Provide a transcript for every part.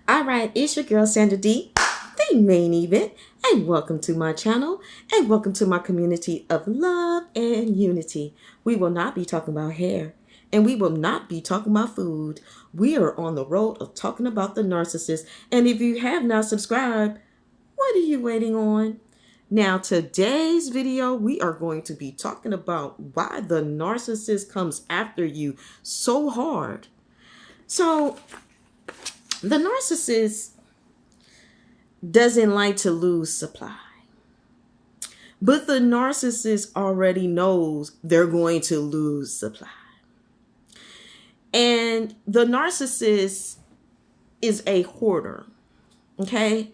All right, it's your girl Sandra D, the main event, and welcome to my channel, and welcome to my community of love and unity. We will not be talking about hair, and we will not be talking about food. We are on the road of talking about the narcissist, and if you have not subscribed, what are you waiting on? Now, today's video, we are going to be talking about why the narcissist comes after you so hard. So, the narcissist doesn't like to lose supply. But the narcissist already knows they're going to lose supply. And the narcissist is a hoarder. Okay?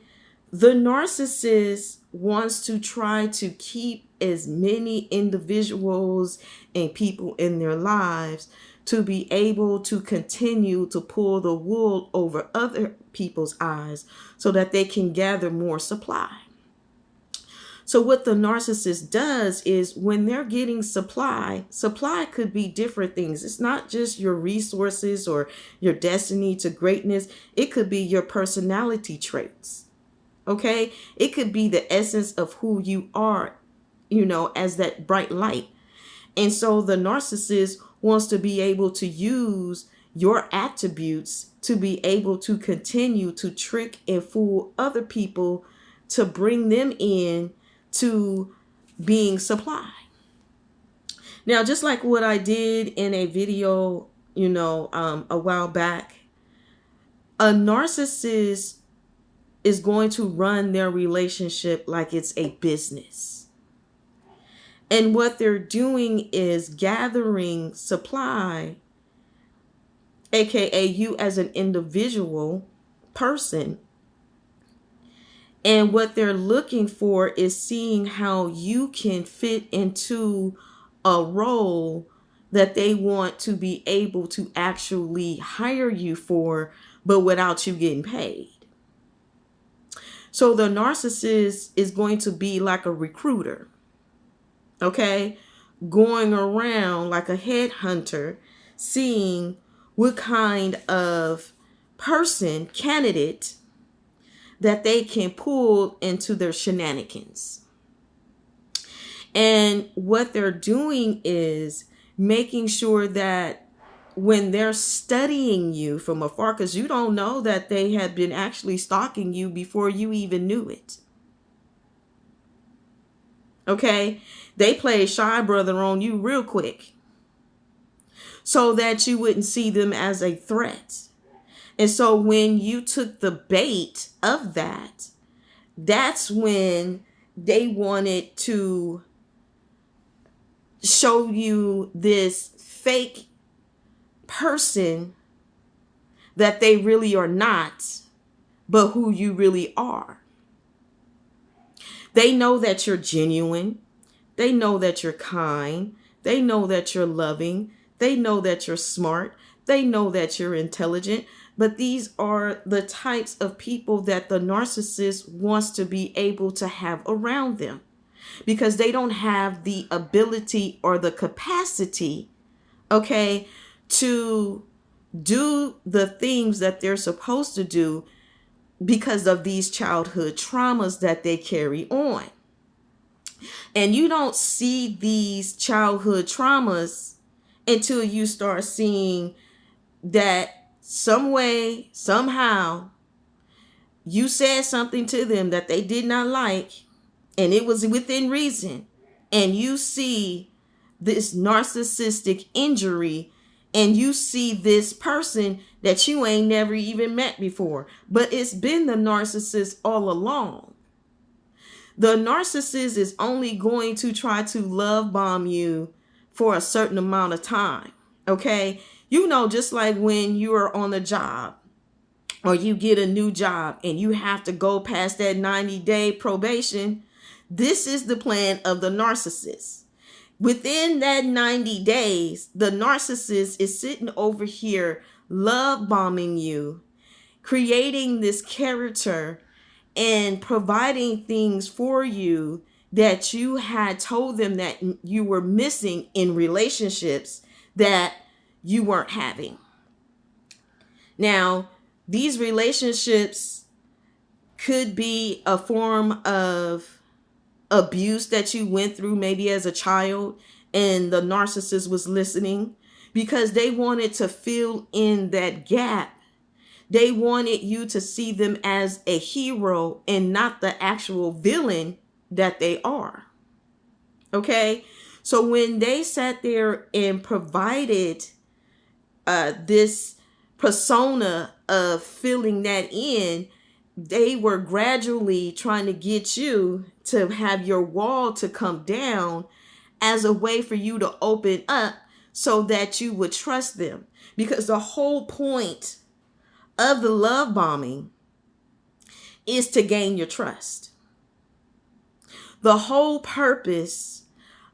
The narcissist wants to try to keep as many individuals and people in their lives to be able to continue to pull the wool over other people's eyes so that they can gather more supply. So what the narcissist does is when they're getting supply could be different things. It's not just your resources or your destiny to greatness. It could be your personality traits. Okay? It could be the essence of who you are, as that bright light. And so the narcissist wants to be able to use your attributes to be able to continue to trick and fool other people to bring them in to being supply. Now, just like what I did in a video, a while back, a narcissist is going to run their relationship like it's a business. And what they're doing is gathering supply, aka you as an individual person. And what they're looking for is seeing how you can fit into a role that they want to be able to actually hire you for, but without you getting paid. So the narcissist is going to be like a recruiter. Okay, going around like a headhunter, seeing what kind of candidate that they can pull into their shenanigans. And what they're doing is making sure that when they're studying you from afar, because you don't know that they have been actually stalking you before you even knew it. Okay, they play shy brother on you real quick so that you wouldn't see them as a threat. And so when you took the bait of that, that's when they wanted to show you this fake person that they really are not, but who you really are. They know that you're genuine. They know that you're kind. They know that you're loving. They know that you're smart. They know that you're intelligent. But these are the types of people that the narcissist wants to be able to have around them, because they don't have the ability or the capacity, okay, to do the things that they're supposed to do because of these childhood traumas that they carry on. And you don't see these childhood traumas until you start seeing that some way, somehow, you said something to them that they did not like, and it was within reason. And you see this narcissistic injury, and you see this person that you ain't never even met before. But it's been the narcissist all along. The narcissist is only going to try to love bomb you for a certain amount of time. Okay? Just like when you are on a job or you get a new job and you have to go past that 90-day probation. This is the plan of the narcissist. Within that 90 days, the narcissist is sitting over here love bombing you, creating this character and providing things for you that you had told them that you were missing in relationships that you weren't having. Now, These relationships could be a form of abuse that you went through maybe as a child, and the narcissist was listening because they wanted to fill in that gap. They wanted you to see them as a hero and not the actual villain that they are. Okay? So when they sat there and provided this persona of filling that in, they were gradually trying to get you to have your wall to come down as a way for you to open up so that you would trust them. Because the whole point of the love bombing is to gain your trust. The whole purpose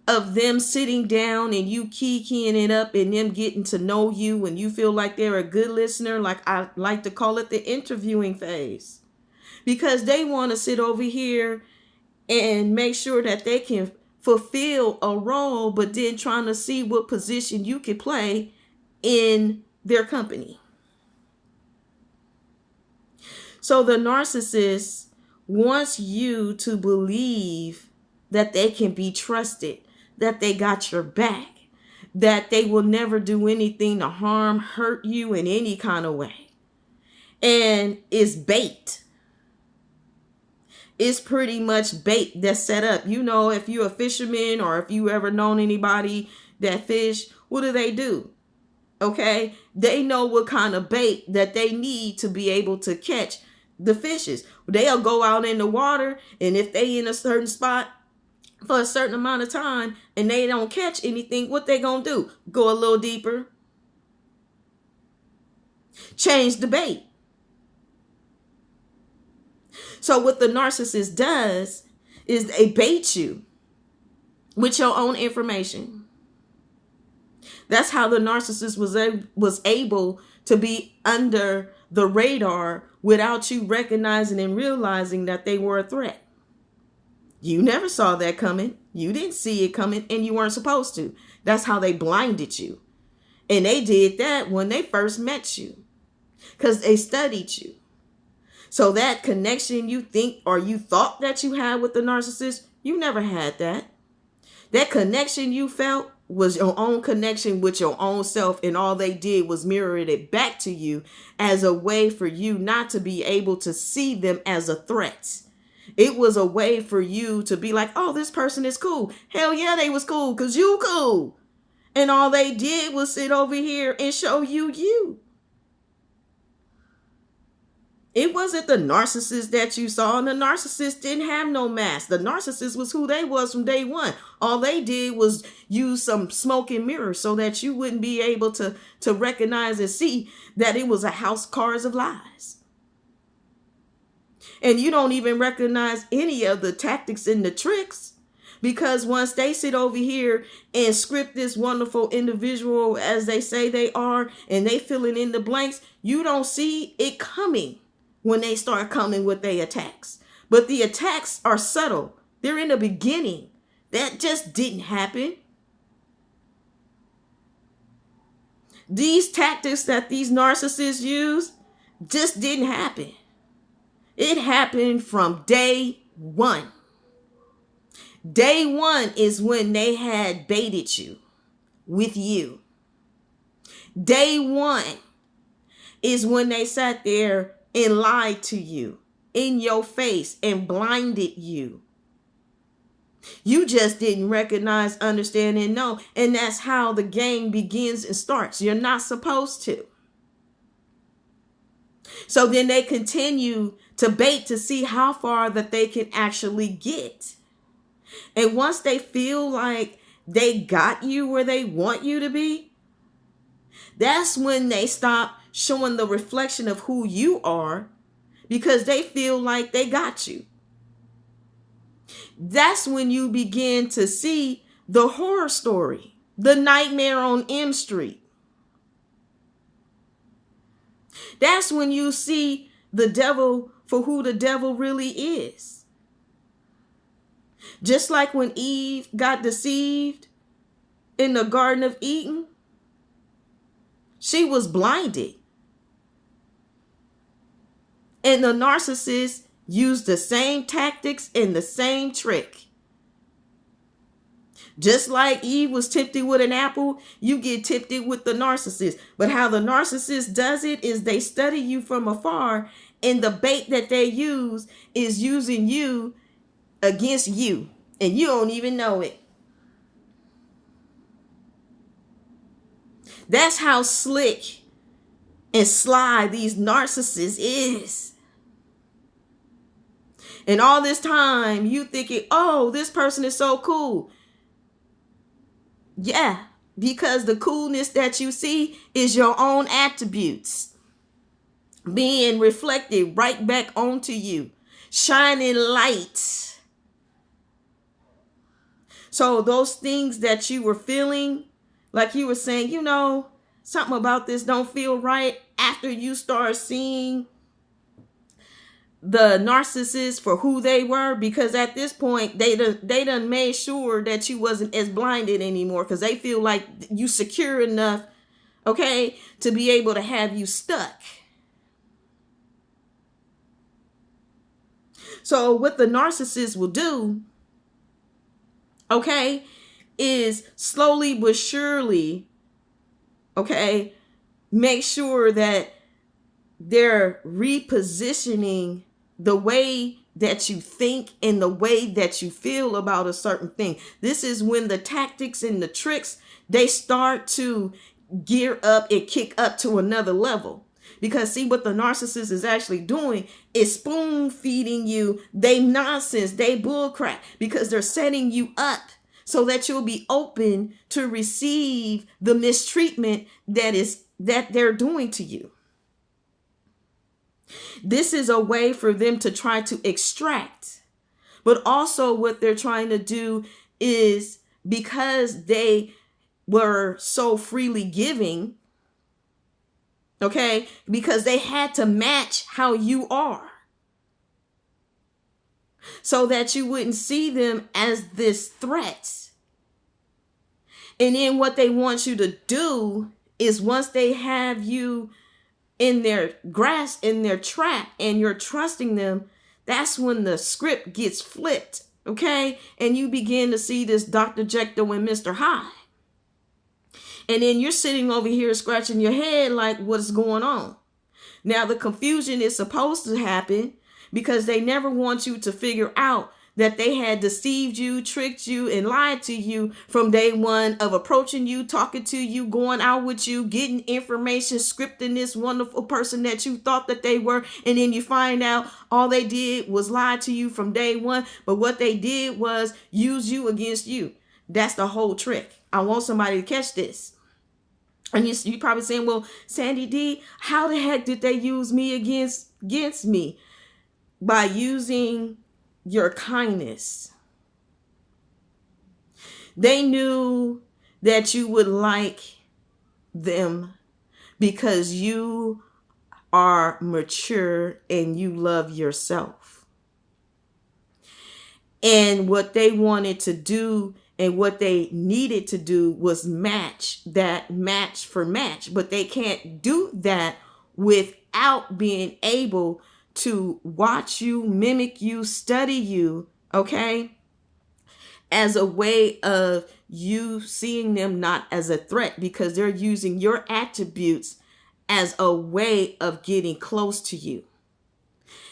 of them sitting down and you keying it up and them getting to know you and you feel like they're a good listener, like I like to call it the interviewing phase. Because they want to sit over here and make sure that they can fulfill a role, but then trying to see what position you can play in their company. So the narcissist wants you to believe that they can be trusted, that they got your back, that they will never do anything to harm, hurt you in any kind of way. And it's bait. It's pretty much bait that's set up. You know, if you're a fisherman or if you ever known anybody that fish, what do? Okay, they know what kind of bait that they need to be able to catch the fishes. They'll go out in the water, and if they in a certain spot for a certain amount of time and they don't catch anything, what they gonna do? Go a little deeper, change the bait. So what the narcissist does is they bait you with your own information. That's how the narcissist was able to be under the radar without you recognizing and realizing that they were a threat. You never saw that coming. You didn't see it coming, and you weren't supposed to. That's how they blinded you. And they did that when they first met you, because they studied you. So that connection you think or you thought that you had with the narcissist, you never had that. That connection you felt was your own connection with your own self, and all they did was mirror it back to you as a way for you not to be able to see them as a threat. It was a way for you to be like, oh, this person is cool. Hell yeah, they was cool because you cool. And all they did was sit over here and show you. It wasn't the narcissist that you saw, and the narcissist didn't have no mask. The narcissist was who they was from day one. All they did was use some smoke and mirrors so that you wouldn't be able to recognize and see that it was a house cards of lies. And you don't even recognize any of the tactics and the tricks, because once they sit over here and script this wonderful individual as they say they are, and they filling in the blanks, you don't see it coming when they start coming with their attacks. But the attacks are subtle. They're in the beginning. That just didn't happen. These tactics that these narcissists use just didn't happen. It happened from day one. Day one is when they had baited you with you. Day one is when they sat there and lied to you in your face and blinded you. You just didn't recognize, understand, and know. And that's how the game begins and starts. You're not supposed to. So then they continue to bait to see how far that they can actually get. And once they feel like they got you where they want you to be, that's when they stop showing the reflection of who you are, because they feel like they got you. That's when you begin to see the horror story, the nightmare on M Street. That's when you see the devil for who the devil really is. Just like when Eve got deceived in the Garden of Eden, she was blinded. And the narcissist use the same tactics and the same trick. Just like Eve was tempted with an apple, you get tempted with the narcissist. But how the narcissist does it is they study you from afar, and the bait that they use is using you against you, and you don't even know it. That's how slick and sly these narcissists is. And all this time you thinking, oh, this person is so cool. Yeah, because the coolness that you see is your own attributes being reflected right back onto you, shining light. So those things that you were feeling, like you were saying, something about this don't feel right, after you start seeing the narcissist for who they were, because at this point they done made sure that you wasn't as blinded anymore, because they feel like you secure enough, okay, to be able to have you stuck. So what the narcissist will do, okay, is slowly but surely, okay, make sure that they're repositioning the way that you think and the way that you feel about a certain thing. This is when the tactics and the tricks, they start to gear up and kick up to another level. Because see, what the narcissist is actually doing is spoon feeding you they nonsense, they bullcrap, because they're setting you up so that you'll be open to receive the mistreatment that they're doing to you. This is a way for them to try to extract. But also what they're trying to do is, because they were so freely giving, okay, because they had to match how you are, so that you wouldn't see them as this threat. And then what they want you to do is, once they have you in their grasp, in their trap, and you're trusting them, that's when the script gets flipped, okay? And you begin to see this Dr. Jekyll and Mr. Hyde. And then you're sitting over here scratching your head like, what's going on? Now, the confusion is supposed to happen because they never want you to figure out that they had deceived you, tricked you, and lied to you from day one of approaching you, talking to you, going out with you, getting information, scripting this wonderful person that you thought that they were. And then you find out all they did was lie to you from day one. But what they did was use you against you. That's the whole trick. I want somebody to catch this. And you're probably saying, well, Sandy D, how the heck did they use me against me? By using your kindness. They knew that you would like them because you are mature and you love yourself. And what they wanted to do and what they needed to do was match for match. But they can't do that without being able to watch you, mimic you, study you, okay? As a way of you seeing them not as a threat, because they're using your attributes as a way of getting close to you.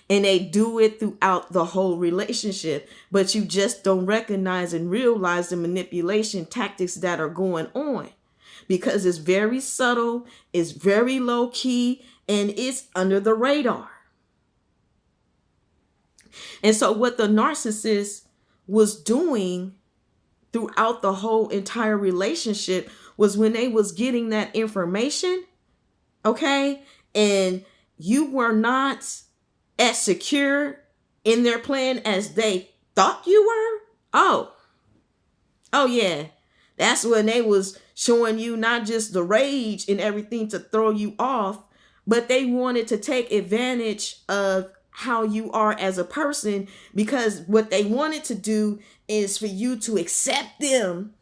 And they do it throughout the whole relationship, but you just don't recognize and realize the manipulation tactics that are going on, because it's very subtle, it's very low key, and it's under the radar. And so what the narcissist was doing throughout the whole entire relationship was, when they was getting that information, okay, and you were not as secure in their plan as they thought you were, oh yeah, that's when they was showing you not just the rage and everything to throw you off, but they wanted to take advantage of how you are as a person, because what they wanted to do is for you to accept them,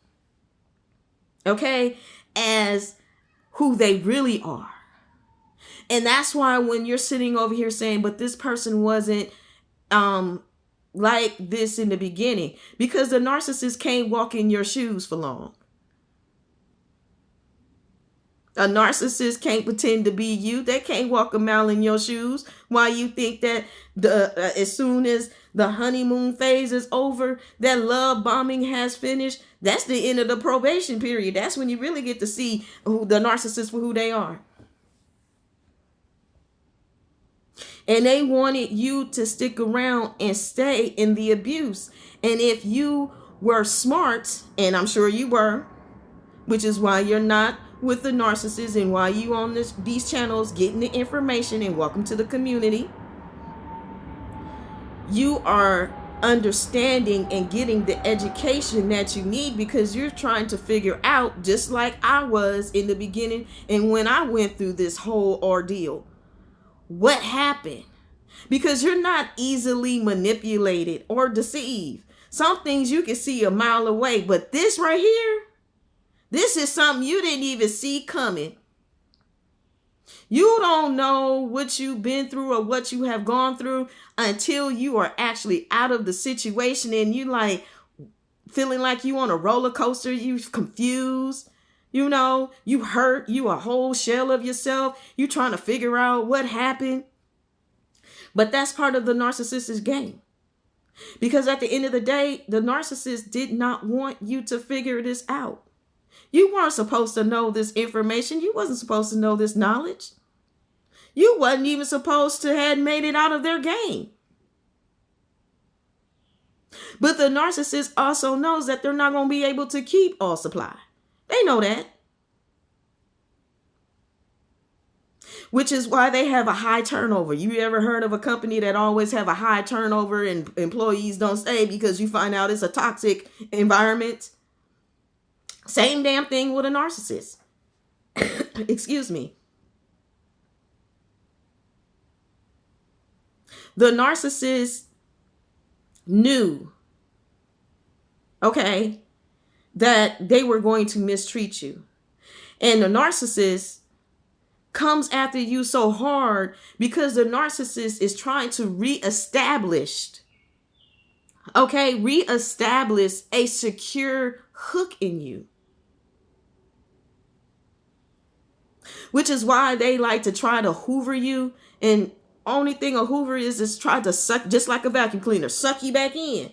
okay, as who they really are. And that's why when you're sitting over here saying, but this person wasn't like this in the beginning, because the narcissist can't walk in your shoes for long. A narcissist can't pretend to be you. They can't walk a mile in your shoes. Why you think that as soon as the honeymoon phase is over, that love bombing has finished? That's the end of the probation period. That's when you really get to see the narcissist for who they are. And they wanted you to stick around and stay in the abuse. And if you were smart, and I'm sure you were, which is why you're not with the narcissist and why you on these channels getting the information, and welcome to the community. You are understanding and getting the education that you need, because you're trying to figure out, just like I was in the beginning and when I went through this whole ordeal, what happened. Because you're not easily manipulated or deceived. Some things you can see a mile away, but this right here, this is something you didn't even see coming. You don't know what you've been through or what you have gone through until you are actually out of the situation, and you like feeling like you on a roller coaster. You confused, you know, you hurt, you a whole shell of yourself. You trying to figure out what happened. But that's part of the narcissist's game. Because at the end of the day, the narcissist did not want you to figure this out. You weren't supposed to know this information. You wasn't supposed to know this knowledge. You wasn't even supposed to have made it out of their game. But the narcissist also knows that they're not going to be able to keep all supply. They know that. Which is why they have a high turnover. You ever heard of a company that always have a high turnover and employees don't stay because you find out it's a toxic environment? Same damn thing with a narcissist. Excuse me. The narcissist knew, okay, that they were going to mistreat you. And the narcissist comes after you so hard because the narcissist is trying to reestablish a secure hook in you. Which is why they like to try to hoover you, and only thing a hoover is try to suck, just like a vacuum cleaner, suck you back in.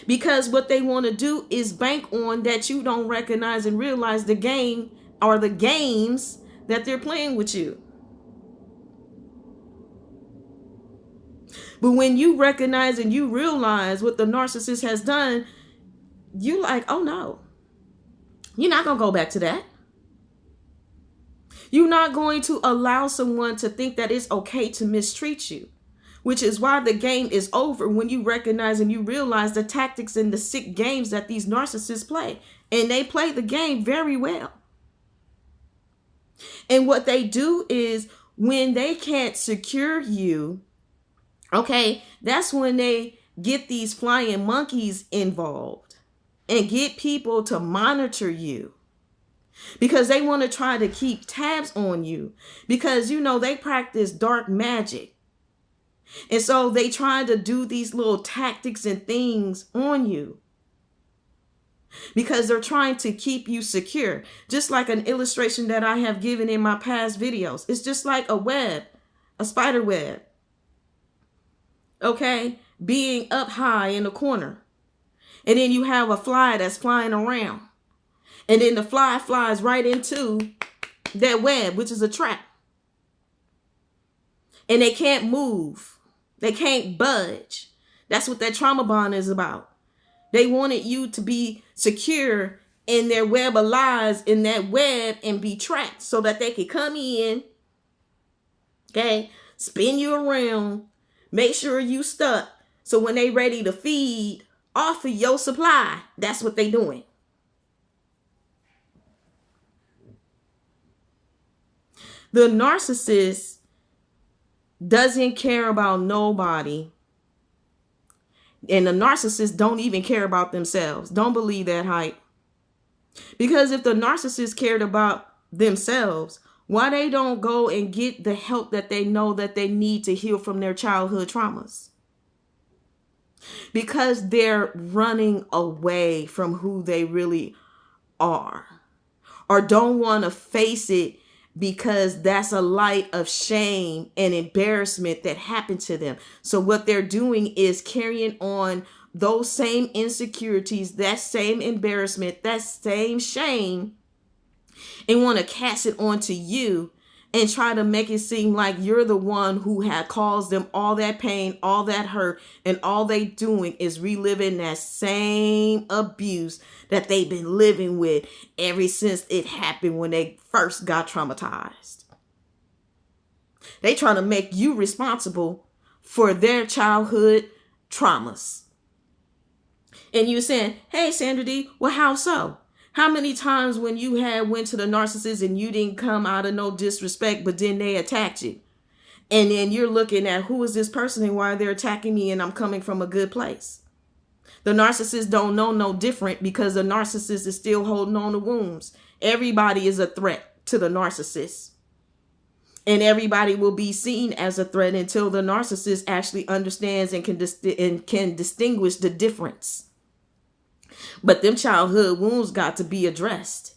Because what they want to do is bank on that you don't recognize and realize the game or the games that they're playing with you. But when you recognize and you realize what the narcissist has done, you like, oh no, you're not going to go back to that. You're not going to allow someone to think that it's okay to mistreat you, which is why the game is over when you recognize and you realize the tactics and the sick games that these narcissists play. And they play the game very well. And what they do is when they can't secure you, okay, that's when they get these flying monkeys involved and get people to monitor you. Because they want to try to keep tabs on you. Because, you know, they practice dark magic. And so they try to do these little tactics and things on you. Because they're trying to keep you secure. Just like an illustration that I have given in my past videos. It's just like a web, a spider web. Okay? Being up high in the corner. And then you have a fly that's flying around. And then the fly flies right into that web, which is a trap. And they can't move. They can't budge. That's what that trauma bond is about. They wanted you to be secure in their web of lies, in that web, and be trapped so that they could come in, okay, spin you around, make sure you stuck. So when they ready to feed off of your supply, that's what they doing. The narcissist doesn't care about nobody. And the narcissists don't even care about themselves. Don't believe that hype. Because if the narcissist cared about themselves, Why they don't go and get the help that they know that they need to heal from their childhood traumas? Because they're running away from who they really are, or don't want to face it because that's a light of shame and embarrassment that happened to them. So what they're doing is carrying on those same insecurities, that same embarrassment, that same shame, and want to cast it onto you and try to make it seem like you're the one who had caused them all that pain, all that hurt, and all they doing is reliving that same abuse that they've been living with ever since it happened when they first got traumatized. They trying to make you responsible for their childhood traumas. And you're saying, hey, Sandra D, well, how so? How many times when you had went to the narcissist and you didn't come out of no disrespect, but then they attacked you? And then you're looking at, who is this person and why they're attacking me, and I'm coming from a good place. The narcissist don't know no different, because the narcissist is still holding on to wounds. Everybody is a threat to the narcissist. And everybody will be seen as a threat until the narcissist actually understands and can distinguish the difference. But them childhood wounds got to be addressed.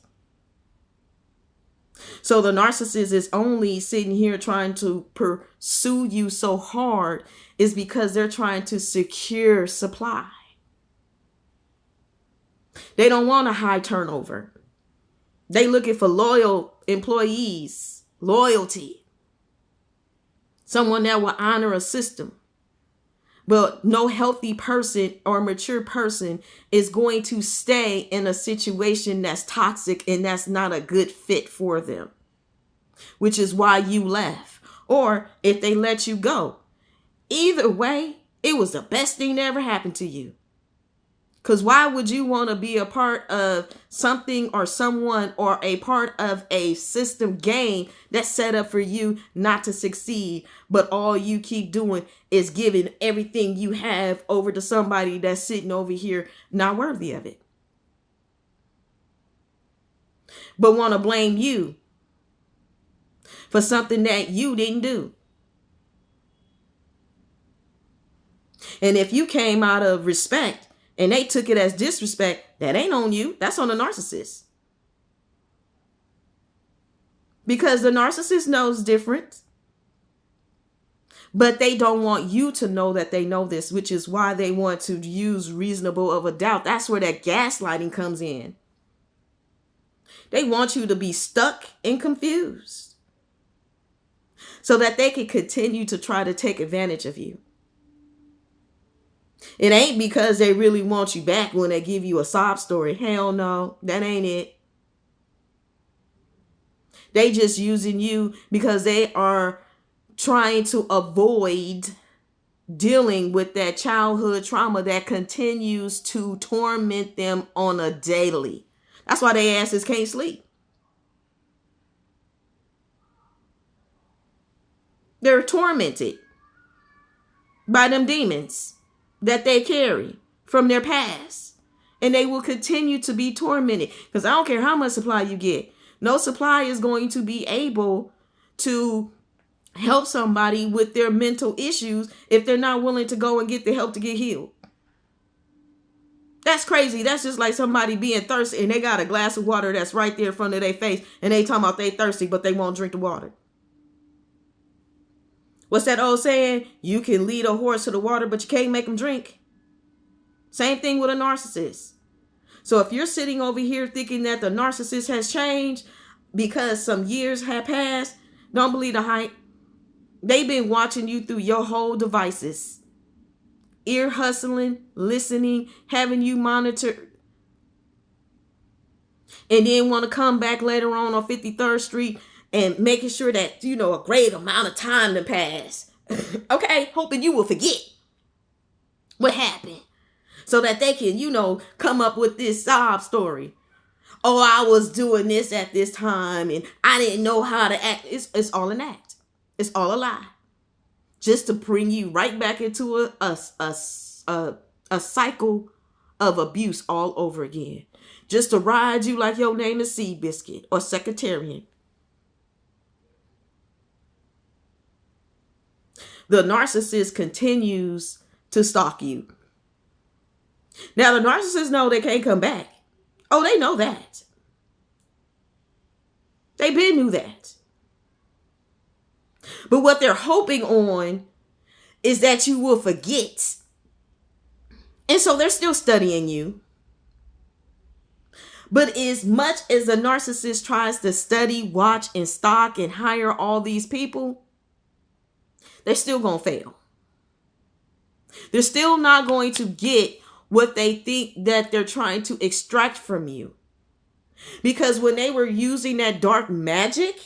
So the narcissist is only sitting here trying to pursue you so hard is because they're trying to secure supply. They don't want a high turnover. They looking for loyal employees, loyalty. Someone that will honor a system. But no healthy person or mature person is going to stay in a situation that's toxic and that's not a good fit for them, which is why you left. Or if they let you go, either way, it was the best thing that ever happened to you. Because why would you want to be a part of something or someone or a part of a system game that's set up for you not to succeed, but all you keep doing is giving everything you have over to somebody that's sitting over here not worthy of it, but want to blame you for something that you didn't do? And if you came out of respect and they took it as disrespect, that ain't on you. That's on the narcissist. Because the narcissist knows different. But they don't want you to know that they know this, which is why they want to use reasonable of a doubt. That's where that gaslighting comes in. They want you to be stuck and confused so that they can continue to try to take advantage of you. It ain't because they really want you back when they give you a sob story. Hell no, that ain't it. They just using you because they are trying to avoid dealing with that childhood trauma that continues to torment them on a daily. That's why their asses can't sleep. They're tormented by them demons that they carry from their past. And they will continue to be tormented. Because I don't care how much supply you get. No supply is going to be able to help somebody with their mental issues if they're not willing to go and get the help to get healed. That's crazy. That's just like somebody being thirsty and they got a glass of water that's right there in front of their face and they talking about they thirsty, but they won't drink the water. What's that old saying? You can lead a horse to the water, but you can't make them drink. Same thing with a narcissist. So if you're sitting over here thinking that the narcissist has changed because some years have passed, don't believe the hype. They've been watching you through your whole devices. Ear hustling, listening, having you monitored. And then want to come back later on 53rd Street and making sure that, a great amount of time to pass. Okay, hoping you will forget what happened so that they can, come up with this sob story. Oh, I was doing this at this time and I didn't know how to act. It's all an act. It's all a lie. Just to bring you right back into a cycle of abuse all over again. Just to ride you like your name is Seabiscuit or Secretariat. the narcissist continues to stalk you. Now, the narcissists know they can't come back. Oh, they know that. They been knew that. But what they're hoping on is that you will forget. And so they're still studying you. But as much as the narcissist tries to study, watch, and stalk and hire all these people, they're still going to fail. They're still not going to get what they think that they're trying to extract from you. Because when they were using that dark magic,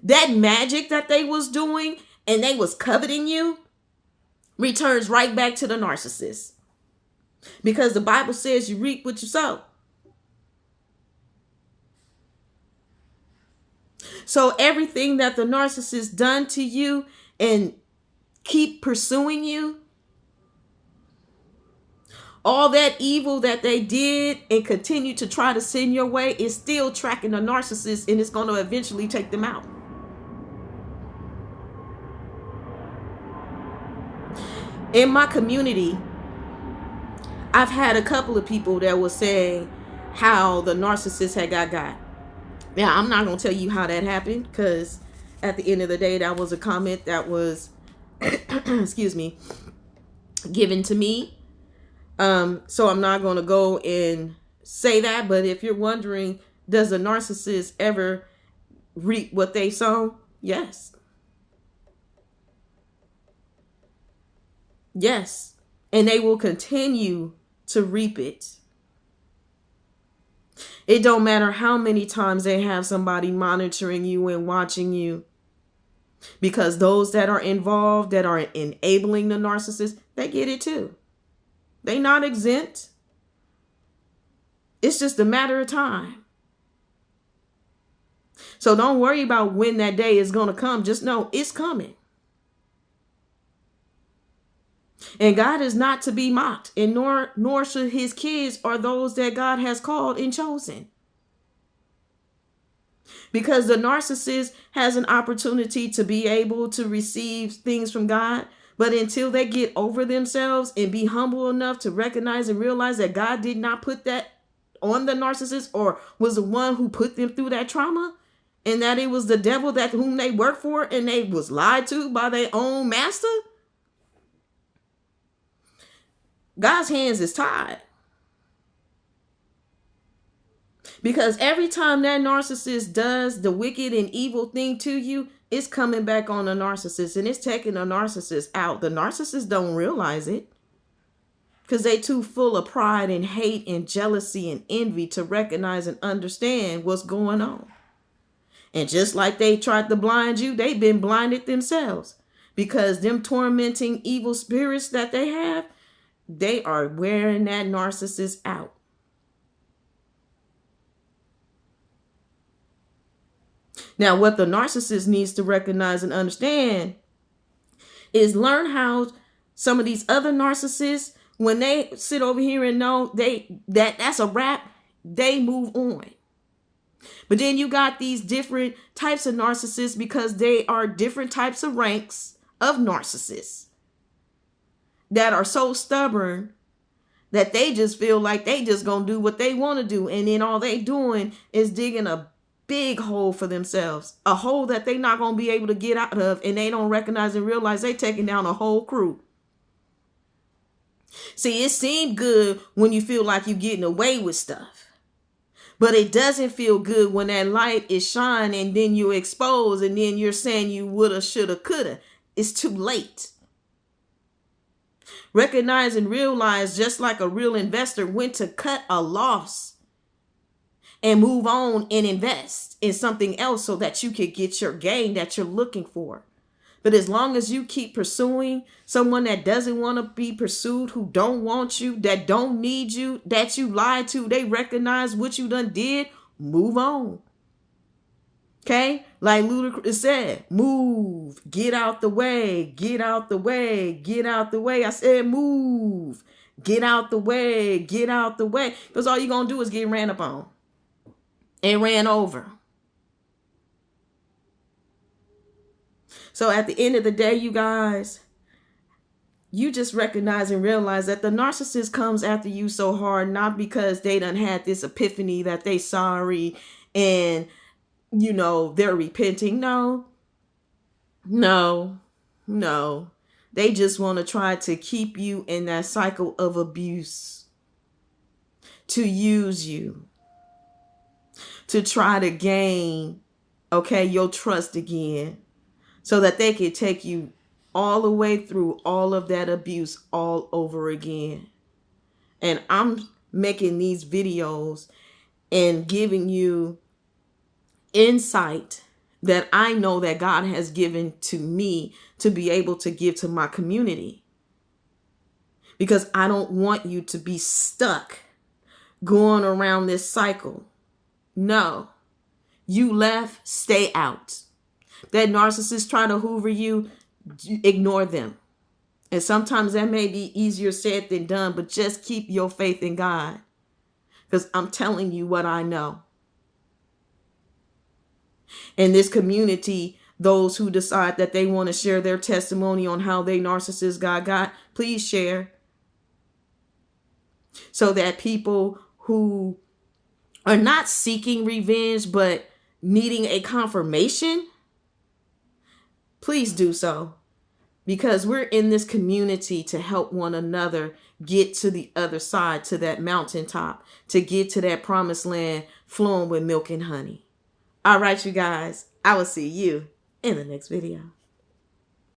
that magic that they was doing and they was coveting you, returns right back to the narcissist. Because the Bible says you reap what you sow. So everything that the narcissist done to you and keep pursuing you, all that evil that they did and continue to try to send your way is still tracking the narcissist, and it's going to eventually take them out. In my community, I've had a couple of people that were saying how the narcissist had got. Now, I'm not going to tell you how that happened, because at the end of the day, that was a comment that was, excuse me, given to me. So I'm not going to go and say that. But if you're wondering, does a narcissist ever reap what they sow? Yes. Yes. And they will continue to reap it. It don't matter how many times they have somebody monitoring you and watching you. Because those that are involved, that are enabling the narcissist, they get it too. They not exempt. It's just a matter of time. So don't worry about when that day is going to come. Just know it's coming. And God is not to be mocked, and nor should his kids or those that God has called and chosen. Because the narcissist has an opportunity to be able to receive things from God. But until they get over themselves and be humble enough to recognize and realize that God did not put that on the narcissist, or was the one who put them through that trauma, and that it was the devil that whom they worked for and they was lied to by their own master, God's hands is tied. Because every time that narcissist does the wicked and evil thing to you, it's coming back on the narcissist, and it's taking the narcissist out. The narcissist don't realize it, because they too full of pride and hate and jealousy and envy to recognize and understand what's going on. And just like they tried to blind you, they've been blinded themselves, because them tormenting evil spirits that they have, they are wearing that narcissist out. Now, what the narcissist needs to recognize and understand is learn how some of these other narcissists, when they sit over here and know that's a wrap, they move on. But then you got these different types of narcissists, because they are different types of ranks of narcissists that are so stubborn that they just feel like they just gonna do what they want to do. And then all they doing is digging a big hole for themselves, a hole that they not going to be able to get out of, and they don't recognize and realize they taking down a whole crew. See, it seemed good when you feel like you're getting away with stuff, but it doesn't feel good when that light is shining and then you're exposed, and then you're saying you woulda, shoulda, coulda. It's too late. Recognize and realize, just like a real investor, when to cut a loss and move on and invest in something else so that you can get your gain that you're looking for. But as long as you keep pursuing someone that doesn't want to be pursued, who don't want you, that don't need you, that you lied to, they recognize what you done did, move on. Okay? Like Ludacris said, move, get out the way, get out the way, get out the way. I said move, get out the way, get out the way. Because all you're going to do is get ran up on and ran over. So at the end of the day, you guys, you just recognize and realize that the narcissist comes after you so hard, not because they done had this epiphany that they sorry and, you know, they're repenting. No. They just want to try to keep you in that cycle of abuse, to use you, to try to gain, okay, your trust again, so that they can take you all the way through all of that abuse all over again. And I'm making these videos and giving you insight that I know that God has given to me to be able to give to my community. Because I don't want you to be stuck going around this cycle. No, you left, stay out. That narcissist trying to hoover you, ignore them. And sometimes that may be easier said than done, but just keep your faith in God. Because I'm telling you what I know. In this community, those who decide that they want to share their testimony on how they narcissists got, please share. So that people who are not seeking revenge, but needing a confirmation, please do so. Because we're in this community to help one another get to the other side, to that mountaintop, to get to that promised land flowing with milk and honey. All right, you guys, I will see you in the next video.